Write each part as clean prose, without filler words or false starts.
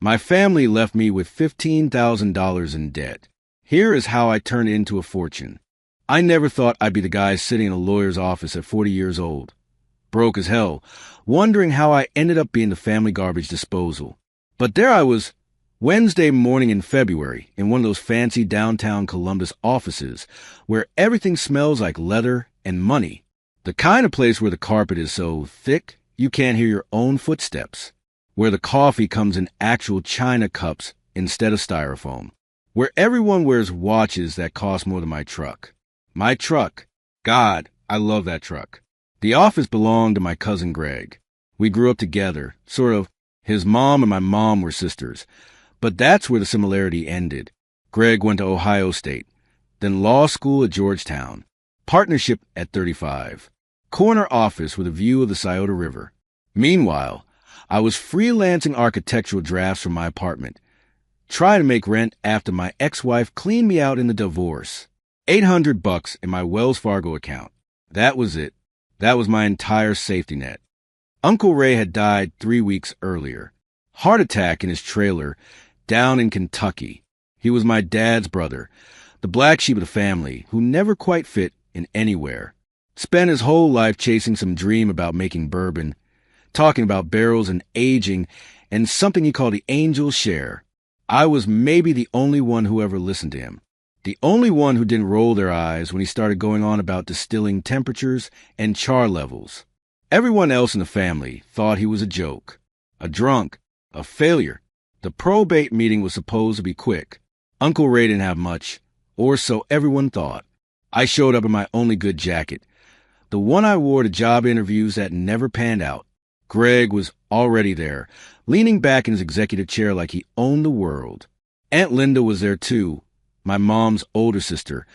My family left me with $15,000 in debt. Here is how I turned it into a fortune. I never thought I'd be the guy sitting in a lawyer's office at 40 years old, broke as hell, wondering how I ended up being the family garbage disposal. But there I was, Wednesday morning in February, in one of those fancy downtown Columbus offices where everything smells like leather and money. The kind of place where the carpet is so thick you can't hear your own footsteps, where the coffee comes in actual china cups instead of styrofoam, where everyone wears watches that cost more than my truck. My truck. God, I love that truck. The office belonged to my cousin Greg. We grew up together, sort of. His mom and my mom were sisters. But that's where the similarity ended. Greg went to Ohio State, then law school at Georgetown, partnership at 35, corner office with a view of the Scioto River. Meanwhile, I was freelancing architectural drafts from my apartment, trying to make rent after my ex-wife cleaned me out in the divorce. $800 in my Wells Fargo account. That was it. That was my entire safety net. Uncle Ray had died 3 weeks earlier. Heart attack in his trailer down in Kentucky. He was my dad's brother, the black sheep of the family, who never quite fit in anywhere. Spent his whole life chasing some dream about making bourbon, talking about barrels and aging, and something he called the angel's share. I was maybe the only one who ever listened to him. The only one who didn't roll their eyes when he started going on about distilling temperatures and char levels. Everyone else in the family thought he was a joke, a drunk, a failure. The probate meeting was supposed to be quick. Uncle Ray didn't have much, or so everyone thought. I showed up in my only good jacket, the one I wore to job interviews that never panned out. Greg was already there, leaning back in his executive chair like he owned the world. Aunt Linda was there too, my mom's older sister,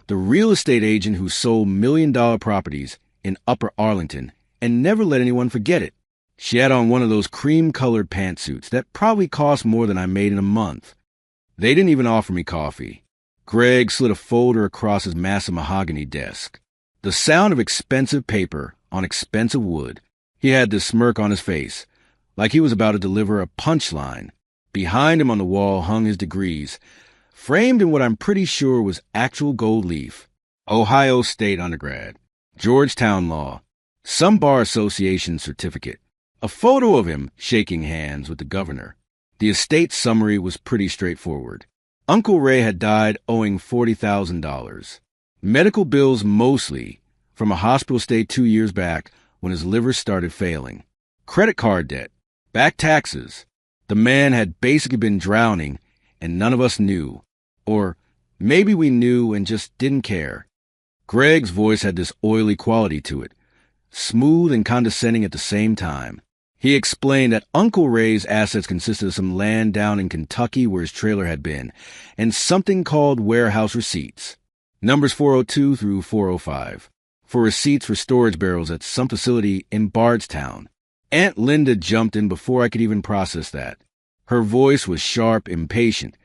the real estate agent who sold million-dollar properties in Upper Arlington and never let anyone forget it. She had on one of those cream-colored pantsuits that probably cost more than I made in a month. They didn't even offer me coffee. Greg slid a folder across his massive mahogany desk. The sound of expensive paper on expensive wood. He had this smirk on his face, like he was about to deliver a punchline. Behind him on the wall hung his degrees, framed in what I'm pretty sure was actual gold leaf. Ohio State undergrad, Georgetown law, some bar association certificate, a photo of him shaking hands with the governor. The estate summary was pretty straightforward. Uncle Ray had died owing $40,000. Medical bills mostly, from a hospital stay 2 years back when his liver started failing. Credit card debt, back taxes. The man had basically been drowning, and none of us knew. Or maybe we knew and just didn't care. Greg's voice had this oily quality to it, smooth and condescending at the same time. He explained that Uncle Ray's assets consisted of some land down in Kentucky where his trailer had been, and something called warehouse receipts, numbers 402 through 405, for receipts for storage barrels at some facility in Bardstown. Aunt Linda jumped in before I could even process that. Her voice was sharp, impatient,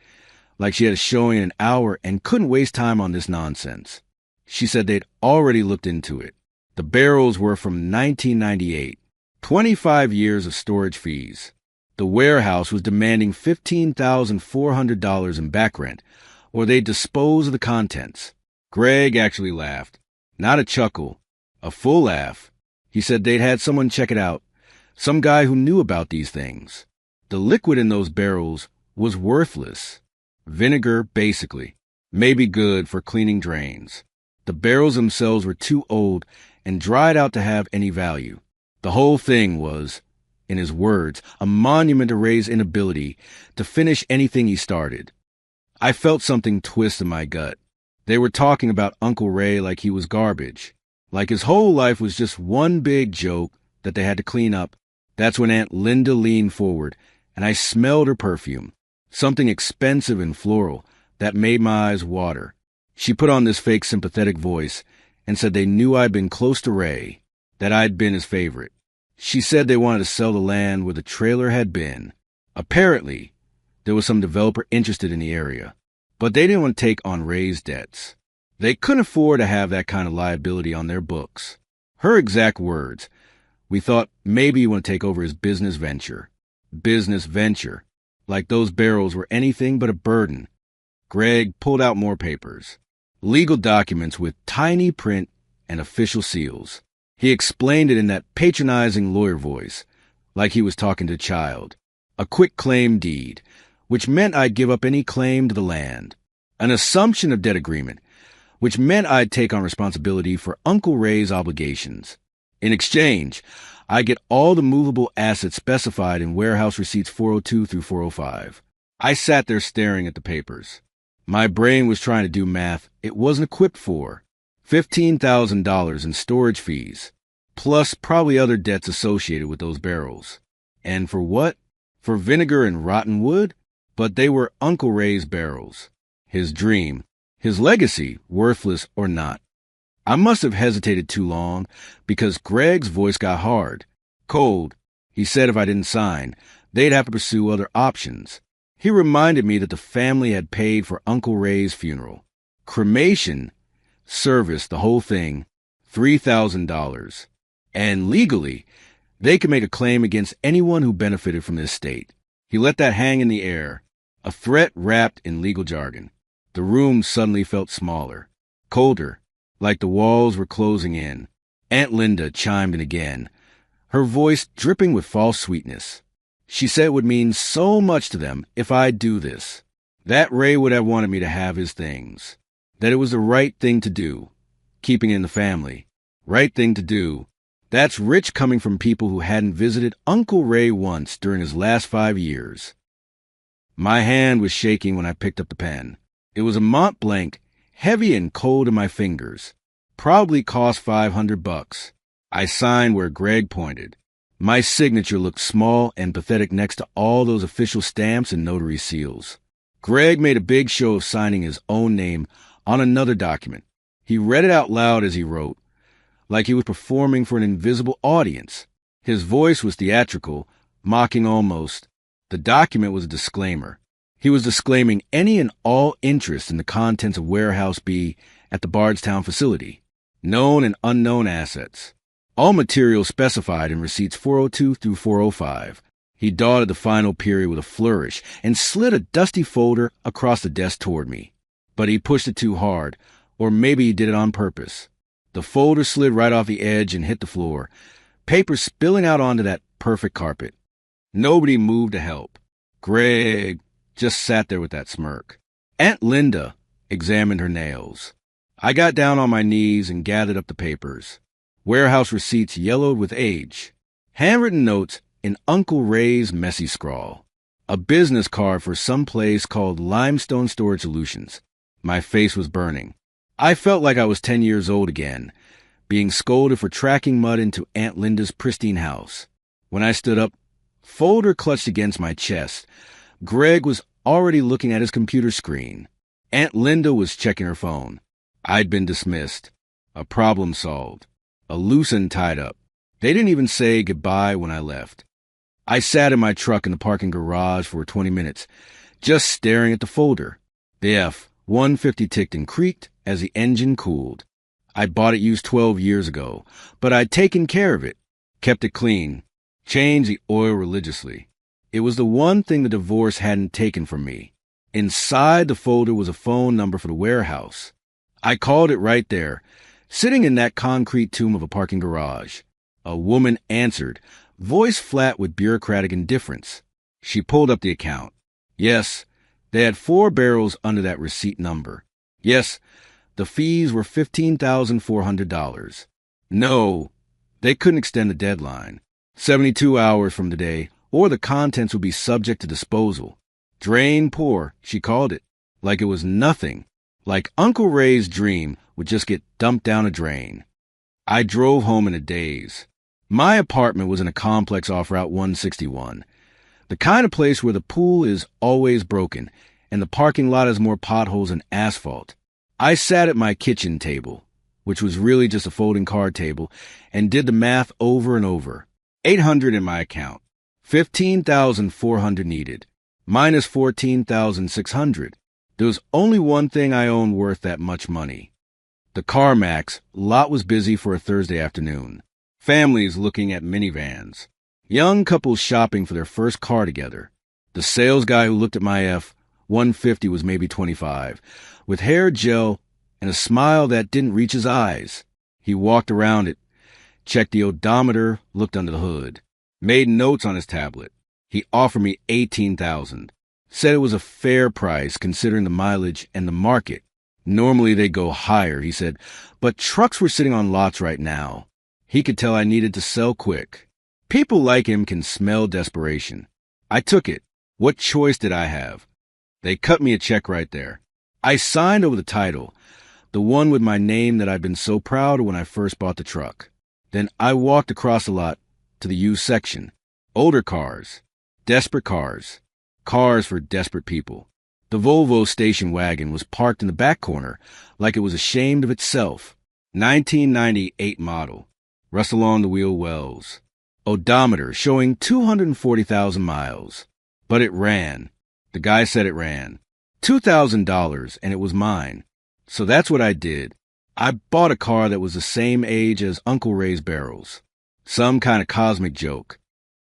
like she had a showing in an hour and couldn't waste time on this nonsense. She said they'd already looked into it. The barrels were from 1998. 25 years of storage fees. The warehouse was demanding $15,400 in back rent, or they'd dispose of the contents. Greg actually laughed. Not a chuckle, a full laugh. He said they'd had someone check it out, some guy who knew about these things. The liquid in those barrels was worthless. Vinegar, basically. Maybe good for cleaning drains. The barrels themselves were too old and dried out to have any value. The whole thing was, in his words, a monument to Ray's inability to finish anything he started. I felt something twist in my gut. They were talking about Uncle Ray like he was garbage, like his whole life was just one big joke that they had to clean up. That's when Aunt Linda leaned forward, and I smelled her perfume, something expensive and floral that made my eyes water. She put on this fake sympathetic voice and said they knew I'd been close to Ray, that I'd been his favorite. She said they wanted to sell the land where the trailer had been. Apparently, there was some developer interested in the area, but they didn't want to take on Ray's debts. They couldn't afford to have that kind of liability on their books. Her exact words, "We thought maybe you want to take over his business venture." Business venture. like those barrels were anything but a burden. Greg pulled out more papers. Legal documents with tiny print and official seals. He explained it in that patronizing lawyer voice, like he was talking to a child. A quick claim deed, which meant I'd give up any claim to the land. An assumption of debt agreement, which meant I'd take on responsibility for Uncle Ray's obligations. In exchange, I'd get all the movable assets specified in warehouse receipts 402 through 405. I sat there staring at the papers. My brain was trying to do math it wasn't equipped for. $15,000 in storage fees, plus probably other debts associated with those barrels. And for what? For vinegar and rotten wood? But they were Uncle Ray's barrels. His dream. His legacy, worthless or not. I must have hesitated too long, because Greg's voice got hard. Cold. He said if I didn't sign, they'd have to pursue other options. He reminded me that the family had paid for Uncle Ray's funeral. Cremation, service, the whole thing, $3,000. And legally, they could make a claim against anyone who benefited from this estate. He let that hang in the air, a threat wrapped in legal jargon. The room suddenly felt smaller, colder, like the walls were closing in. Aunt Linda chimed in again, her voice dripping with false sweetness. She said it would mean so much to them if I'd do this. That Ray would have wanted me to have his things. That it was the right thing to do. Keeping it in the family. Right thing to do. That's rich coming from people who hadn't visited Uncle Ray once during his last 5 years. My hand was shaking when I picked up the pen. It was a Mont Blanc, heavy and cold in my fingers. Probably cost $500. I signed where Greg pointed. My signature looked small and pathetic next to all those official stamps and notary seals. Greg made a big show of signing his own name on another document. He read it out loud as he wrote, like he was performing for an invisible audience. His voice was theatrical, mocking almost. The document was a disclaimer. He was disclaiming any and all interest in the contents of Warehouse B at the Bardstown facility. Known and unknown assets. All materials specified in receipts 402 through 405. He dotted the final period with a flourish and slid a dusty folder across the desk toward me. But he pushed it too hard, or maybe he did it on purpose. The folder slid right off the edge and hit the floor, paper spilling out onto that perfect carpet. Nobody moved to help. Greg just sat there with that smirk. Aunt Linda examined her nails. I got down on my knees and gathered up the papers. Warehouse receipts yellowed with age. Handwritten notes in Uncle Ray's messy scrawl. A business card for some place called Limestone Storage Solutions. My face was burning. I felt like I was 10 years old again, being scolded for tracking mud into Aunt Linda's pristine house. When I stood up, folder clutched against my chest. Greg was already looking at his computer screen. Aunt Linda was checking her phone. I'd been dismissed. A problem solved. A loose end tied up. They didn't even say goodbye when I left. I sat in my truck in the parking garage for 20 minutes, just staring at the folder. The F-150 ticked and creaked as the engine cooled. I bought it used 12 years ago, but I'd taken care of it, kept it clean, changed the oil religiously. It was the one thing the divorce hadn't taken from me. Inside the folder was a phone number for the warehouse. I called it right there, sitting in that concrete tomb of a parking garage. A woman answered, voice flat with bureaucratic indifference. She pulled up the account. Yes, they had 4 barrels under that receipt number. Yes, the fees were $15,400. No, they couldn't extend the deadline. 72 hours from today, or the contents would be subject to disposal. Drain poor, she called it, like it was nothing, like Uncle Ray's dream would just get dumped down a drain. I drove home in a daze. My apartment was in a complex off Route 161, the kind of place where the pool is always broken and the parking lot has more potholes than asphalt. I sat at my kitchen table, which was really just a folding card table, and did the math over and over. $800 in my account, $15,400 needed, minus $14,600. There was only one thing I owned worth that much money. The CarMax lot was busy for a Thursday afternoon. Families looking at minivans. Young couples shopping for their first car together. The sales guy who looked at my F-150 was maybe 25, with hair gel and a smile that didn't reach his eyes. He walked around it, checked the odometer, looked under the hood, made notes on his tablet. He offered me $18,000. Said it was a fair price considering the mileage and the market. Normally they go higher, he said, but trucks were sitting on lots right now. He could tell I needed to sell quick. People like him can smell desperation. I took it. What choice did I have? They cut me a check right there. I signed over the title, the one with my name that I'd been so proud of when I first bought the truck. Then I walked across the lot to the used section. Older cars. Desperate cars. Cars for desperate people. The Volvo station wagon was parked in the back corner like it was ashamed of itself. 1998 model. Rust along the wheel wells. Odometer showing 240,000 miles. But it ran. The guy said it ran. $2,000 and it was mine. So that's what I did. I bought a car that was the same age as Uncle Ray's barrels. Some kind of cosmic joke.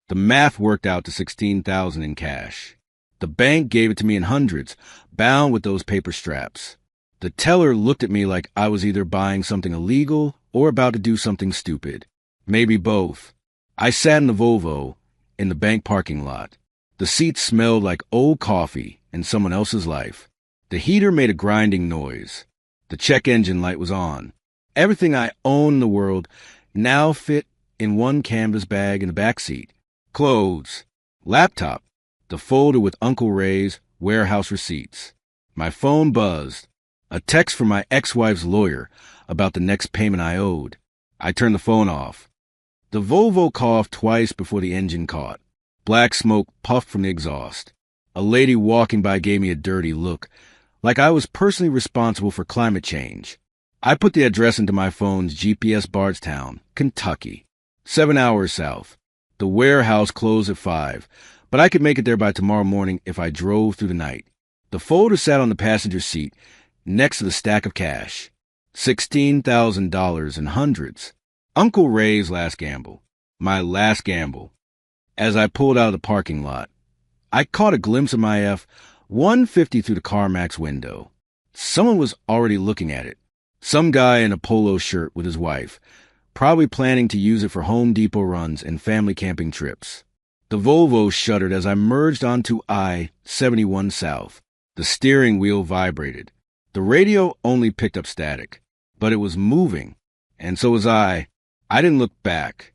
The math worked out to $16,000 in cash. The bank gave it to me in hundreds, bound with those paper straps. The teller looked at me like I was either buying something illegal or about to do something stupid. Maybe both. I sat in the Volvo in the bank parking lot. The seats smelled like old coffee and someone else's life. The heater made a grinding noise. The check engine light was on. Everything I own in the world now fit in one canvas bag in the back seat. Clothes, laptop, the folder with Uncle Ray's warehouse receipts. My phone buzzed. A text from my ex-wife's lawyer about the next payment I owed. I turned the phone off. The Volvo coughed twice before the engine caught. Black smoke puffed from the exhaust. A lady walking by gave me a dirty look, like I was personally responsible for climate change. I put the address into my phone's GPS Bardstown, Kentucky. 7 hours south. The warehouse closed at 5, but I could make it there by tomorrow morning if I drove through the night. The folder sat on the passenger seat next to the stack of cash. $16,000 in hundreds. Uncle Ray's last gamble. My last gamble. As I pulled out of the parking lot, I caught a glimpse of my F-150 through the CarMax window. Someone was already looking at it. Some guy in a polo shirt with his wife, probably planning to use it for Home Depot runs and family camping trips. The Volvo shuddered as I merged onto I-71 South. The steering wheel vibrated. The radio only picked up static, but it was moving, and so was I. I didn't look back.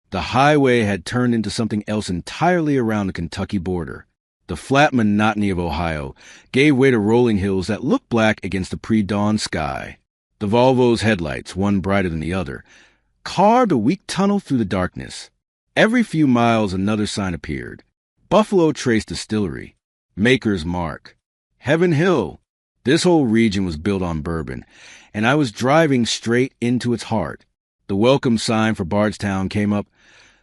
The highway had turned into something else entirely around the Kentucky border. The flat monotony of Ohio gave way to rolling hills that looked black against the pre-dawn sky. The Volvo's headlights, one brighter than the other, carved a weak tunnel through the darkness. Every few miles another sign appeared. Buffalo Trace Distillery, Maker's Mark, Heaven Hill. This whole region was built on bourbon, and I was driving straight into its heart. The welcome sign for Bardstown came up,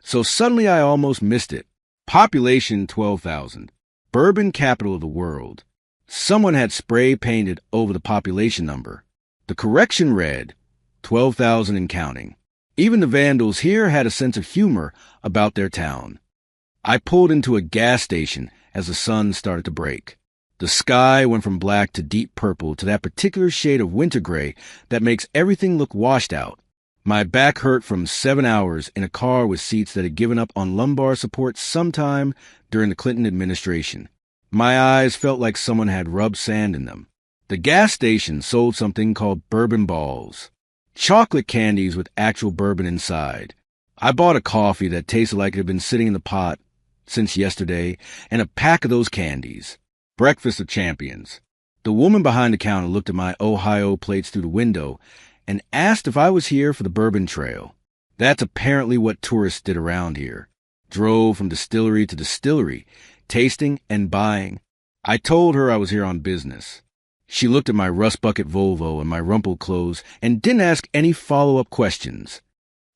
so suddenly I almost missed it. Population 12,000. Bourbon capital of the world. Someone had spray painted over the population number. The correction read 12,000 and counting. Even the vandals here had a sense of humor about their town. I pulled into a gas station as the sun started to break. The sky went from black to deep purple to that particular shade of winter gray that makes everything look washed out. My back hurt from 7 hours in a car with seats that had given up on lumbar support sometime during the Clinton administration. My eyes felt like someone had rubbed sand in them. The gas station sold something called bourbon balls. Chocolate candies with actual bourbon inside. I bought a coffee that tasted like it had been sitting in the pot since yesterday and a pack of those candies. Breakfast of champions. The woman behind the counter looked at my Ohio plates through the window and asked if I was here for the bourbon trail. That's apparently what tourists did around here. Drove from distillery to distillery, tasting and buying. I told her I was here on business. She looked at my rust bucket Volvo and my rumpled clothes and didn't ask any follow-up questions.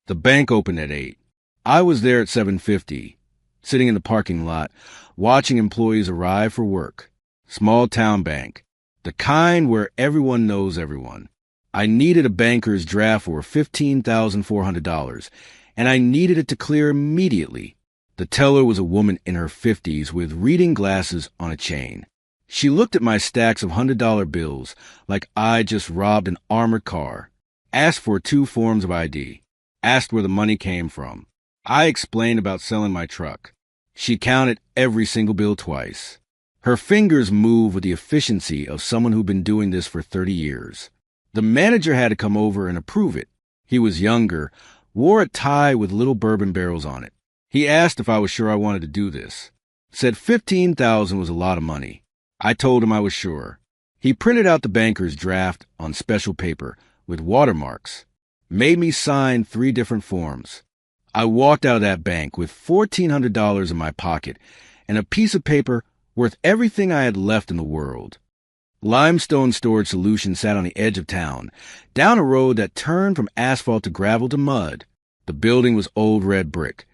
The bank opened at 8. I was there at 7:50, sitting in the parking lot, watching employees arrive for work. Small town bank. The kind where everyone knows everyone. I needed a banker's draft for $15,400, and I needed it to clear immediately. The teller was a woman in her 50s with reading glasses on a chain. She looked at my stacks of $100 bills like I just robbed an armored car, asked for 2 forms of ID, asked where the money came from. I explained about selling my truck. She counted every single bill twice. Her fingers moved with the efficiency of someone who'd been doing this for 30 years. The manager had to come over and approve it. He was younger, wore a tie with little bourbon barrels on it. He asked if I was sure I wanted to do this. Said $15,000 was a lot of money. I told him I was sure. He printed out the banker's draft on special paper with watermarks, made me sign 3 different forms. I walked out of that bank with $1,400 in my pocket and a piece of paper worth everything I had left in the world. Limestone Storage Solutions sat on the edge of town, down a road that turned from asphalt to gravel to mud. The building was old red brick,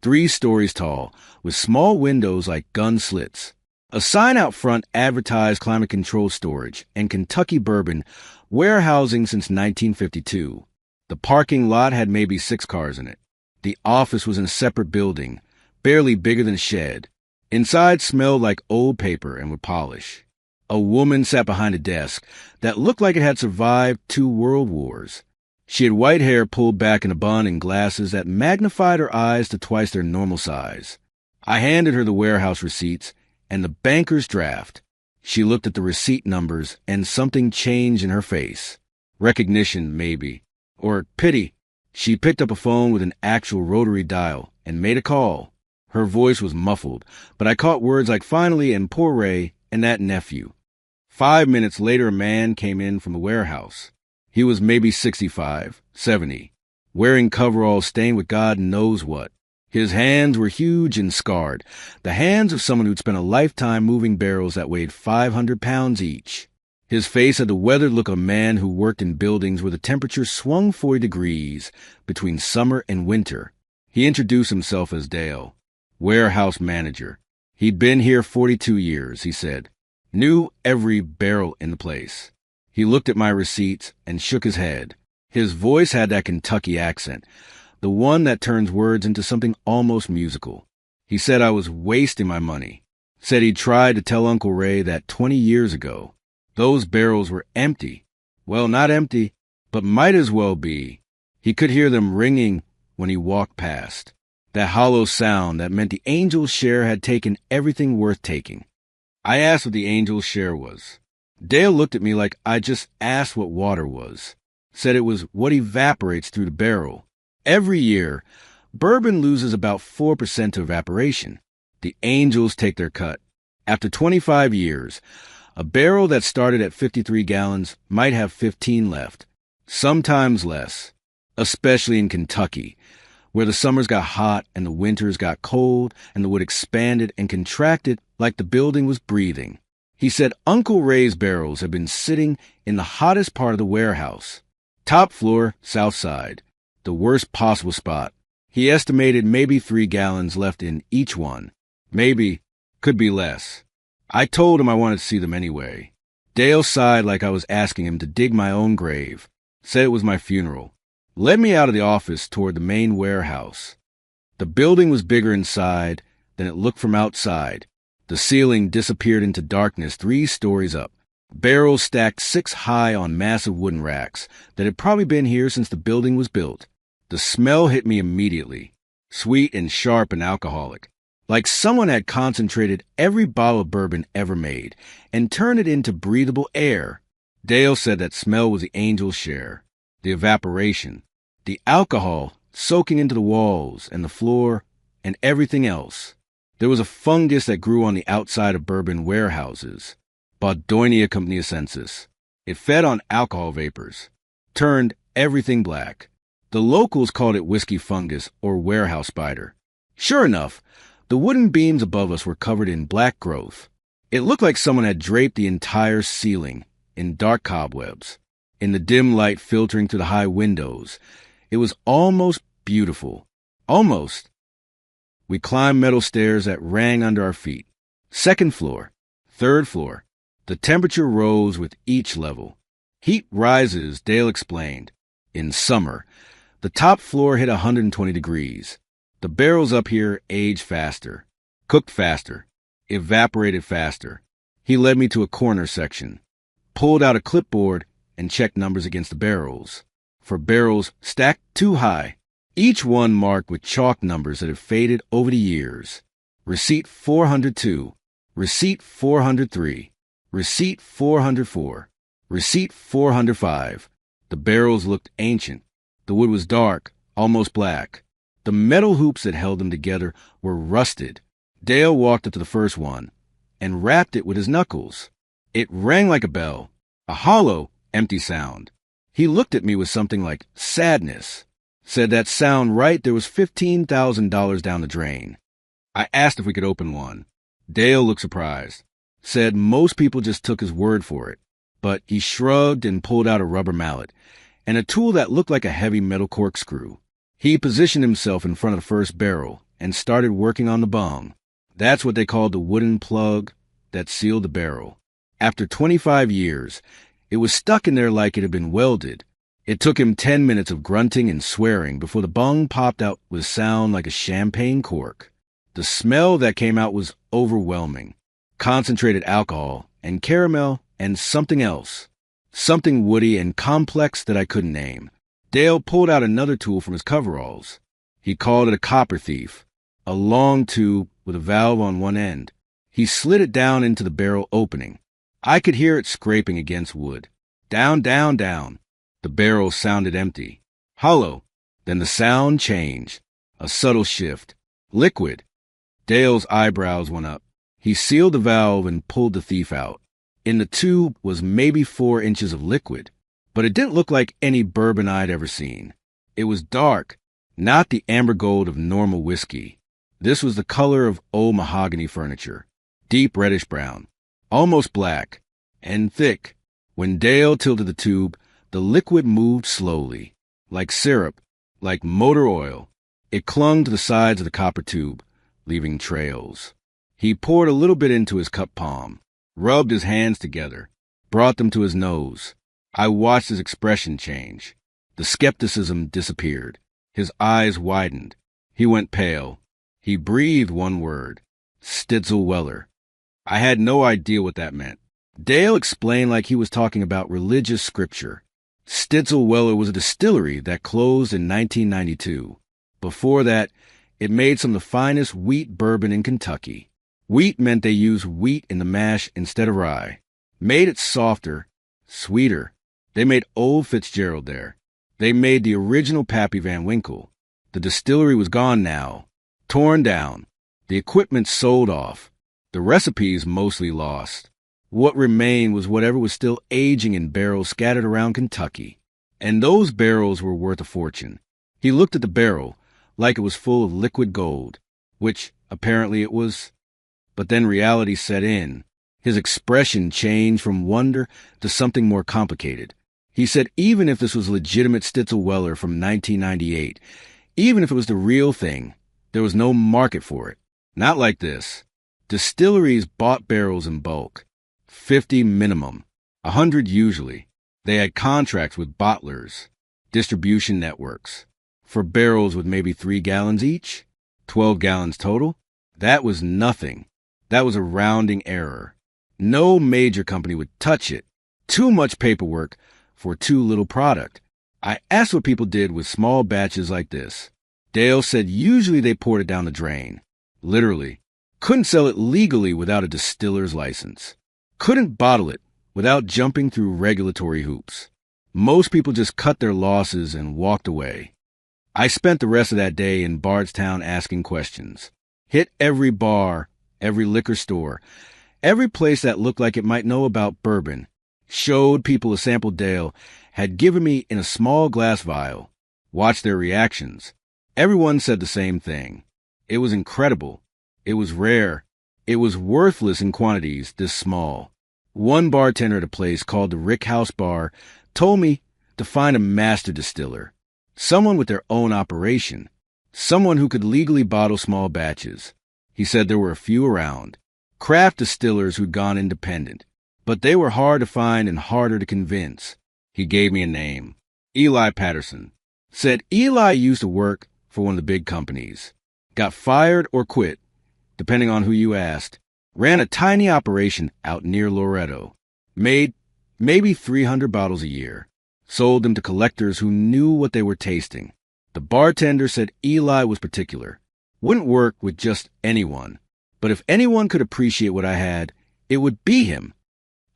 3 stories tall, with small windows like gun slits. A sign out front advertised climate-controlled storage and Kentucky bourbon warehousing since 1952. The parking lot had maybe 6 cars in it. The office was in a separate building, barely bigger than a shed. Inside smelled like old paper and would polish. A woman sat behind a desk that looked like it had survived 2 world wars. She had white hair pulled back in a bun and glasses that magnified her eyes to twice their normal size. I handed her the warehouse receipts and the banker's draft. She looked at the receipt numbers and something changed in her face. Recognition, maybe. Or pity. She picked up a phone with an actual rotary dial and made a call. Her voice was muffled, but I caught words like finally and poor Ray and that nephew. 5 minutes later, a man came in from the warehouse. He was maybe 65, 70, wearing coveralls stained with God knows what. His hands were huge and scarred, the hands of someone who'd spent a lifetime moving barrels that weighed 500 pounds each. His face had the weathered look of a man who worked in buildings where the temperature swung 40 degrees between summer and winter. He introduced himself as Dale, warehouse manager. He'd been here 42 years, he said. Knew every barrel in the place. He looked at my receipts and shook his head. His voice had that Kentucky accent, the one that turns words into something almost musical. He said I was wasting my money. Said he'd tried to tell Uncle Ray that 20 years ago. Those barrels were empty. Well, not empty, but might as well be. He could hear them ringing when he walked past. That hollow sound that meant the angel's share had taken everything worth taking. I asked what the angel's share was. Dale looked at me like I just asked what water was. Said it was what evaporates through the barrel. Every year, bourbon loses about 4% to evaporation. The angels take their cut. After 25 years, a barrel that started at 53 gallons might have 15 left, sometimes less, especially in Kentucky, where the summers got hot and the winters got cold and the wood expanded and contracted like the building was breathing. He said Uncle Ray's barrels had been sitting in the hottest part of the warehouse, top floor, south side, the worst possible spot. He estimated maybe 3 gallons left in each one. Maybe, could be less. I told him I wanted to see them anyway. Dale sighed like I was asking him to dig my own grave. Said it was my funeral. Led me out of the office toward the main warehouse. The building was bigger inside than it looked from outside. The ceiling disappeared into darkness 3 stories up. Barrels stacked 6 high on massive wooden racks that had probably been here since the building was built. The smell hit me immediately, sweet and sharp and alcoholic, like someone had concentrated every bottle of bourbon ever made and turned it into breathable air. Dale said that smell was the angel's share, the evaporation, the alcohol soaking into the walls and the floor and everything else. There was a fungus that grew on the outside of bourbon warehouses, Baudonia compneocensis. It fed on alcohol vapors, turned everything black. The locals called it whiskey fungus or warehouse spider. Sure enough, the wooden beams above us were covered in black growth. It looked like someone had draped the entire ceiling in dark cobwebs. In the dim light filtering through the high windows, it was almost beautiful. Almost. We climbed metal stairs that rang under our feet. 2nd floor, 3rd floor. The temperature rose with each level. Heat rises, Dale explained. In summer, the top floor hit 120 degrees. The barrels up here age faster, cooked faster, evaporated faster. He led me to a corner section, pulled out a clipboard, and checked numbers against the barrels. For barrels stacked too high, each one marked with chalk numbers that had faded over the years. Receipt 402, receipt 403, receipt 404, receipt 405. The barrels looked ancient. The wood was dark, almost black. The metal hoops that held them together were rusted. Dale walked up to the first one and rapped it with his knuckles. It rang like a bell, a hollow, empty sound. He looked at me with something like sadness. Said that sound right, there was $15,000 down the drain. I asked if we could open one. Dale looked surprised. Said most people just took his word for it. But he shrugged and pulled out a rubber mallet and a tool that looked like a heavy metal corkscrew. He positioned himself in front of the first barrel and started working on the bung. That's what they called the wooden plug that sealed the barrel. After 25 years, it was stuck in there like it had been welded. It took him 10 minutes of grunting and swearing before the bung popped out with a sound like a champagne cork. The smell that came out was overwhelming. Concentrated alcohol and caramel and something else. Something woody and complex that I couldn't name. Dale pulled out another tool from his coveralls. He called it a copper thief, a long tube with a valve on one end. He slid it down into the barrel opening. I could hear it scraping against wood. Down, down, down. The barrel sounded empty, hollow. Then the sound changed. A subtle shift. Liquid. Dale's eyebrows went up. He sealed the valve and pulled the thief out. In the tube was maybe 4 inches of liquid, but it didn't look like any bourbon I'd ever seen. It was dark, not the amber gold of normal whiskey. This was the color of old mahogany furniture, deep reddish brown, almost black, and thick. When Dale tilted the tube, the liquid moved slowly, like syrup, like motor oil. It clung to the sides of the copper tube, leaving trails. He poured a little bit into his cup palm, rubbed his hands together, brought them to his nose. I watched his expression change. The skepticism disappeared. His eyes widened. He went pale. He breathed one word. Stitzel-Weller. I had no idea what that meant. Dale explained like he was talking about religious scripture. Stitzel-Weller was a distillery that closed in 1992. Before that, it made some of the finest wheat bourbon in Kentucky. Wheat meant they used wheat in the mash instead of rye. Made it softer, sweeter. They made Old Fitzgerald there. They made the original Pappy Van Winkle. The distillery was gone now, torn down. The equipment sold off. The recipes mostly lost. What remained was whatever was still aging in barrels scattered around Kentucky. And those barrels were worth a fortune. He looked at the barrel like it was full of liquid gold, which apparently it was. But then reality set in. His expression changed from wonder to something more complicated. He said even if this was legitimate Stitzel-Weller from 1998, even if it was the real thing, there was no market for it. Not like this. Distilleries bought barrels in bulk. 50 minimum. 100 usually. They had contracts with bottlers, distribution networks, for barrels with maybe 3 gallons each, 12 gallons total. That was nothing. That was a rounding error. No major company would touch it. Too much paperwork for too little product. I asked what people did with small batches like this. Dale said usually they poured it down the drain. Literally. Couldn't sell it legally without a distiller's license. Couldn't bottle it without jumping through regulatory hoops. Most people just cut their losses and walked away. I spent the rest of that day in Bardstown asking questions. Hit every bar, every liquor store, every place that looked like it might know about bourbon. Showed people a sample Dale had given me in a small glass vial. Watched their reactions. Everyone said the same thing. It was incredible. It was rare. It was worthless in quantities this small. One bartender at a place called the Rick House Bar told me to find a master distiller, someone with their own operation, someone who could legally bottle small batches. He said there were a few around, craft distillers who'd gone independent, but they were hard to find and harder to convince. He gave me a name, Eli Patterson. Said Eli used to work for one of the big companies. got fired or quit, depending on who you asked. Ran a tiny operation out near Loretto. Made maybe 300 bottles a year. Sold them to collectors who knew what they were tasting. The bartender said Eli was particular. Wouldn't work with just anyone. But if anyone could appreciate what I had, it would be him.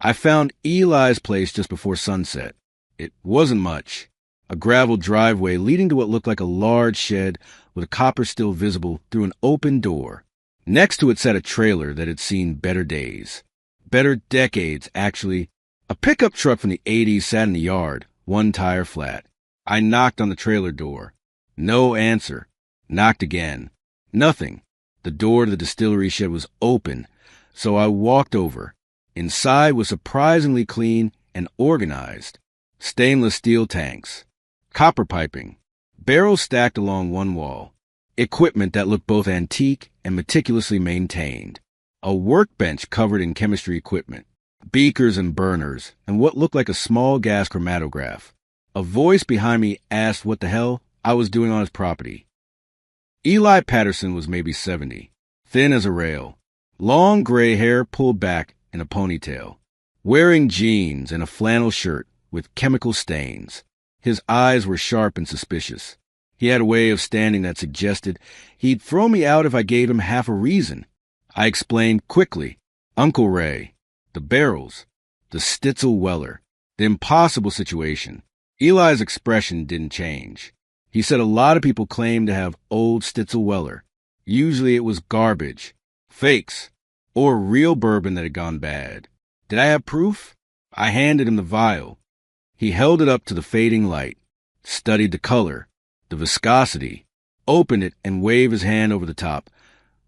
I found Eli's place just before sunset. It wasn't much. A gravel driveway leading to what looked like a large shed with a copper still visible through an open door. Next to it sat a trailer that had seen better days. Better decades, actually. A pickup truck from the 80s sat in the yard, one tire flat. I knocked on the trailer door. No answer. Knocked again. Nothing. The door to the distillery shed was open, so I walked over. Inside was surprisingly clean and organized. Stainless steel tanks. Copper piping. Barrels stacked along one wall. Equipment that looked both antique and meticulously maintained. A workbench covered in chemistry equipment. Beakers and burners, and what looked like a small gas chromatograph. A voice behind me asked what the hell I was doing on his property. Eli Patterson was maybe 70, thin as a rail, long gray hair pulled back in a ponytail, wearing jeans and a flannel shirt with chemical stains. His eyes were sharp and suspicious. He had a way of standing that suggested he'd throw me out if I gave him half a reason. I explained quickly. Uncle Ray, the barrels, the Stitzel Weller, the impossible situation. Eli's expression didn't change. He said a lot of people claimed to have old Stitzel Weller. Usually it was garbage, fakes, or real bourbon that had gone bad. Did I have proof? I handed him the vial. He held it up to the fading light, studied the color, the viscosity, opened it and waved his hand over the top,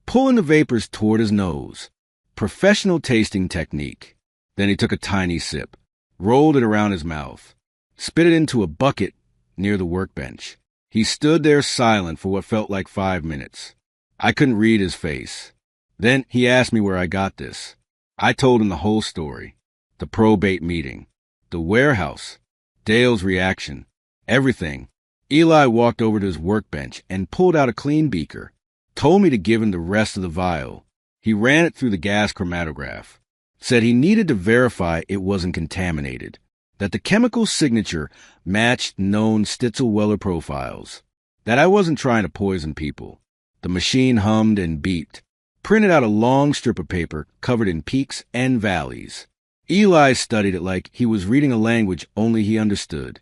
pulling the vapors toward his nose. Professional tasting technique. Then he took a tiny sip, rolled it around his mouth, spit it into a bucket near the workbench. He stood there silent for what felt like 5 minutes. I couldn't read his face. Then he asked me where I got this. I told him the whole story. The probate meeting. The warehouse. Dale's reaction. Everything. Eli walked over to his workbench and pulled out a clean beaker. Told me to give him the rest of the vial. He ran it through the gas chromatograph. Said he needed to verify it wasn't contaminated. That the chemical signature matched known Stitzel Weller profiles. That I wasn't trying to poison people. The machine hummed and beeped. Printed out a long strip of paper covered in peaks and valleys. Eli studied it like he was reading a language only he understood.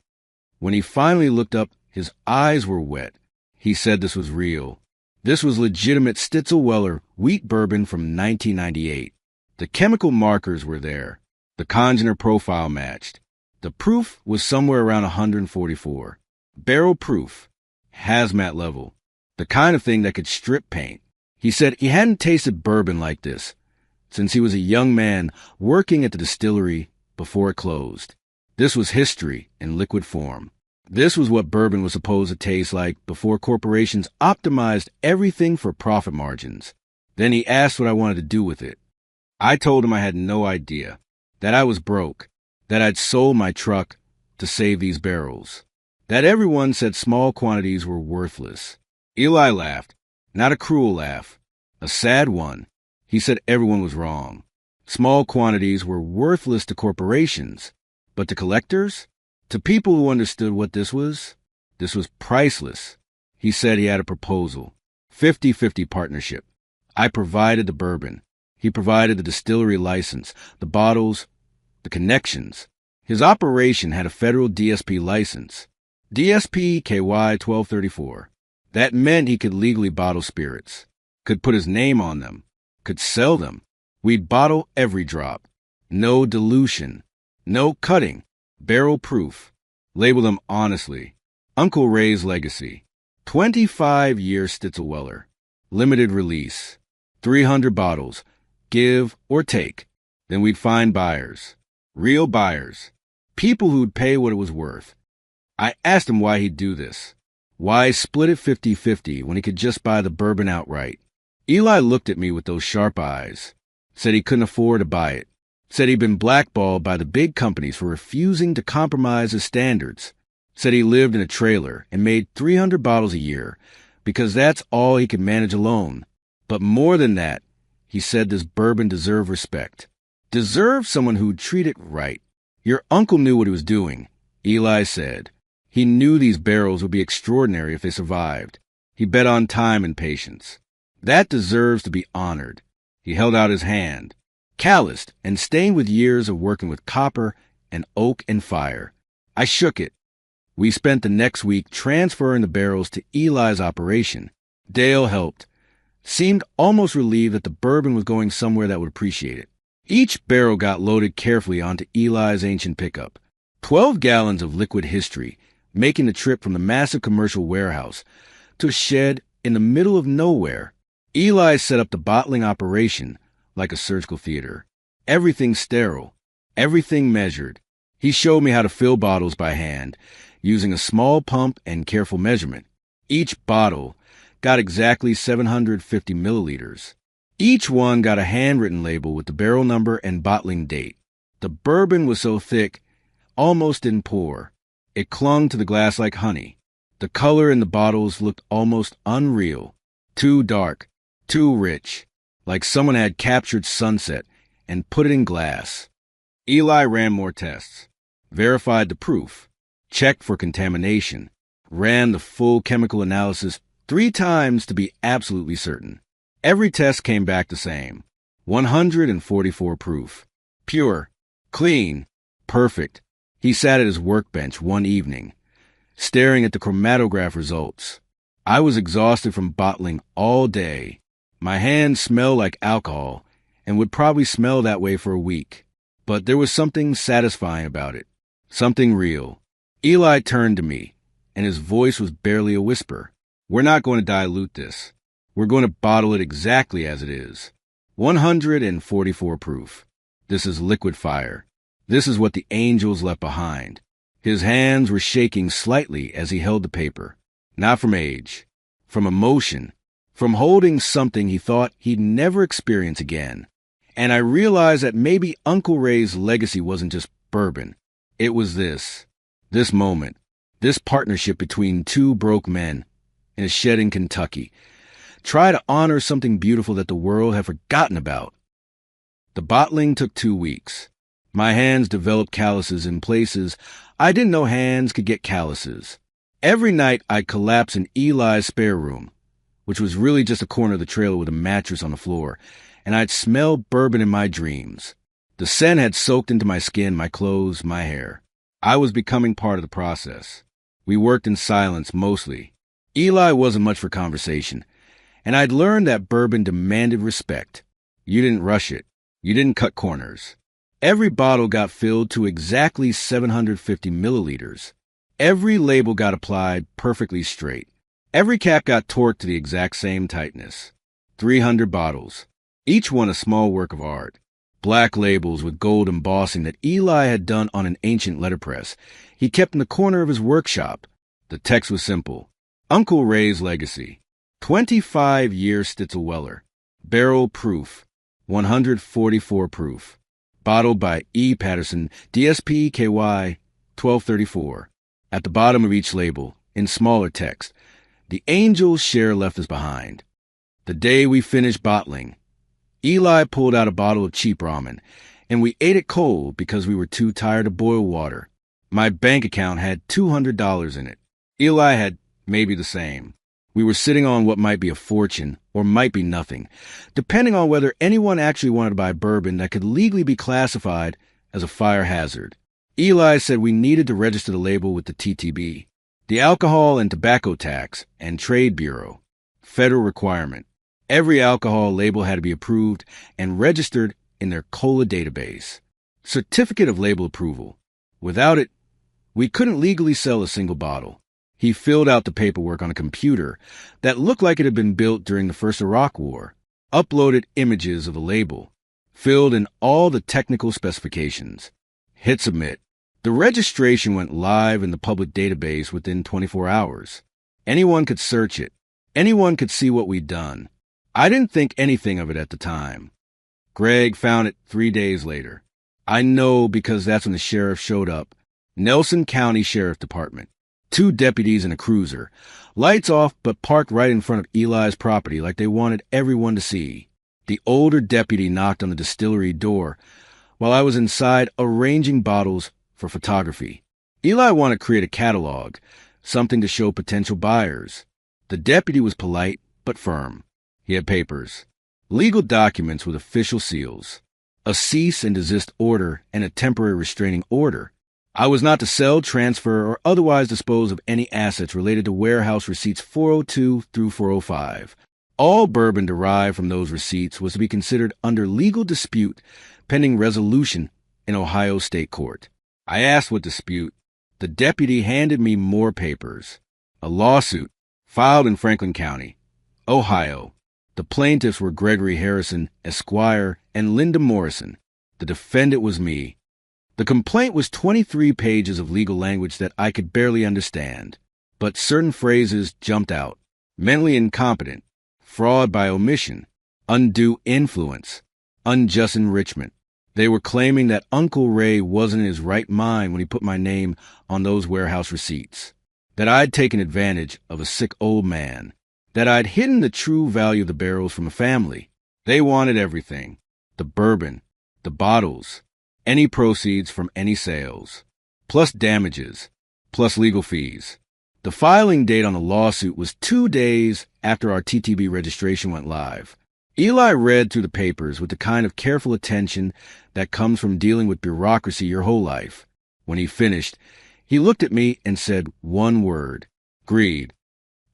When he finally looked up, his eyes were wet. He said this was real. This was legitimate Stitzel Weller wheat bourbon from 1998. The chemical markers were there. The congener profile matched. The proof was somewhere around 144. Barrel proof. Hazmat level. The kind of thing that could strip paint. He said he hadn't tasted bourbon like this since he was a young man working at the distillery before it closed. This was history in liquid form. This was what bourbon was supposed to taste like before corporations optimized everything for profit margins. Then he asked what I wanted to do with it. I told him I had no idea, that I was broke, that I'd sold my truck to save these barrels, that everyone said small quantities were worthless. Eli laughed, not a cruel laugh, a sad one. He said everyone was wrong. Small quantities were worthless to corporations, but to collectors? To people who understood what this was priceless. He said he had a proposal, 50-50 partnership. I provided the bourbon. He provided the distillery license, the bottles, the connections. His operation had a federal DSP license, DSP KY 1234. That meant he could legally bottle spirits, could put his name on them, could sell them. We'd bottle every drop. No dilution, no cutting, barrel proof. Label them honestly. Uncle Ray's legacy. 25-year Stitzel Weller. Limited release. 300 bottles. Give or take. Then we'd find buyers. Real buyers. People who'd pay what it was worth. I asked him why he'd do this. Why split it 50-50 when he could just buy the bourbon outright? Eli looked at me with those sharp eyes. Said he couldn't afford to buy it. Said he'd been blackballed by the big companies for refusing to compromise his standards. Said he lived in a trailer and made 300 bottles a year, because that's all he could manage alone. But more than that, he said this bourbon deserved respect. Deserved someone who'd treat it right. Your uncle knew what he was doing, Eli said. He knew these barrels would be extraordinary if they survived. He bet on time and patience. That deserves to be honored. He held out his hand, calloused and stained with years of working with copper and oak and fire. I shook it. We spent the next week transferring the barrels to Eli's operation. Dale helped. Seemed almost relieved that the bourbon was going somewhere that would appreciate it. Each barrel got loaded carefully onto Eli's ancient pickup. 12 gallons of liquid history, making the trip from the massive commercial warehouse to a shed in the middle of nowhere. Eli set up the bottling operation like a surgical theater. Everything sterile, everything measured. He showed me how to fill bottles by hand, using a small pump and careful measurement. Each bottle got exactly 750 milliliters. Each one got a handwritten label with the barrel number and bottling date. The bourbon was so thick, almost didn't pour. It clung to the glass like honey. The color in the bottles looked almost unreal. Too dark, too rich, like someone had captured sunset and put it in glass. Eli ran more tests, verified the proof, checked for contamination, ran the full chemical analysis 3 times to be absolutely certain. Every test came back the same. 144 proof. Pure. Clean. Perfect. He sat at his workbench one evening, staring at the chromatograph results. I was exhausted from bottling all day. My hands smelled like alcohol and would probably smell that way for a week. But there was something satisfying about it. Something real. Eli turned to me, and his voice was barely a whisper. We're not going to dilute this. We're going to bottle it exactly as it is. 144 proof. This is liquid fire. This is what the angels left behind. His hands were shaking slightly as he held the paper. Not from age, from emotion, from holding something he thought he'd never experience again. And I realized that maybe Uncle Ray's legacy wasn't just bourbon. It was this moment, this partnership between 2 broke men in a shed in Kentucky. Try to honor something beautiful that the world had forgotten about. The bottling took 2 weeks. My hands developed calluses in places I didn't know hands could get calluses. Every night I'd collapse in Eli's spare room, which was really just a corner of the trailer with a mattress on the floor, and I'd smell bourbon in my dreams. The scent had soaked into my skin, my clothes, my hair. I was becoming part of the process. We worked in silence mostly. Eli wasn't much for conversation, and I'd learned that bourbon demanded respect. You didn't rush it. You didn't cut corners. Every bottle got filled to exactly 750 milliliters. Every label got applied perfectly straight. Every cap got torqued to the exact same tightness. 300 bottles, each one a small work of art. Black labels with gold embossing that Eli had done on an ancient letterpress he kept in the corner of his workshop. The text was simple. Uncle Ray's legacy. 25-year Stitzel-Weller. Barrel proof. 144 proof. Bottled by E. Patterson, DSP KY 1234. At the bottom of each label, in smaller text, the angel's share left us behind. The day we finished bottling, Eli pulled out a bottle of cheap ramen, and we ate it cold because we were too tired to boil water. My bank account had $200 in it. Eli had maybe the same. We were sitting on what might be a fortune or might be nothing, depending on whether anyone actually wanted to buy bourbon that could legally be classified as a fire hazard. Eli said we needed to register the label with the TTB, the Alcohol and Tobacco Tax and Trade Bureau. Federal requirement. Every alcohol label had to be approved and registered in their COLA database. Certificate of label approval. Without it, we couldn't legally sell a single bottle. He filled out the paperwork on a computer that looked like it had been built during the first Iraq War, uploaded images of the label, filled in all the technical specifications. Hit submit. The registration went live in the public database within 24 hours. Anyone could search it. Anyone could see what we'd done. I didn't think anything of it at the time. Greg found it 3 days later. I know because that's when the sheriff showed up. Nelson County Sheriff Department. Two deputies in a cruiser. Lights off, but parked right in front of Eli's property like they wanted everyone to see. The older deputy knocked on the distillery door while I was inside arranging bottles for photography. Eli wanted to create a catalog, something to show potential buyers. The deputy was polite but firm. He had papers, legal documents with official seals, a cease and desist order, and a temporary restraining order. I was not to sell, transfer, or otherwise dispose of any assets related to warehouse receipts 402 through 405. All bourbon derived from those receipts was to be considered under legal dispute pending resolution in Ohio State Court. I asked what dispute. The deputy handed me more papers. A lawsuit filed in Franklin County, Ohio. The plaintiffs were Gregory Harrison, Esquire, and Linda Morrison. The defendant was me. The complaint was 23 pages of legal language that I could barely understand, but certain phrases jumped out. Mentally incompetent, fraud by omission, undue influence, unjust enrichment. They were claiming that Uncle Ray wasn't in his right mind when he put my name on those warehouse receipts, that I'd taken advantage of a sick old man, that I'd hidden the true value of the barrels from a family. They wanted everything: the bourbon, the bottles, any proceeds from any sales, plus damages, plus legal fees. The filing date on the lawsuit was 2 days after our TTB registration went live. Eli read through the papers with the kind of careful attention that comes from dealing with bureaucracy your whole life. When he finished, he looked at me and said one word: greed.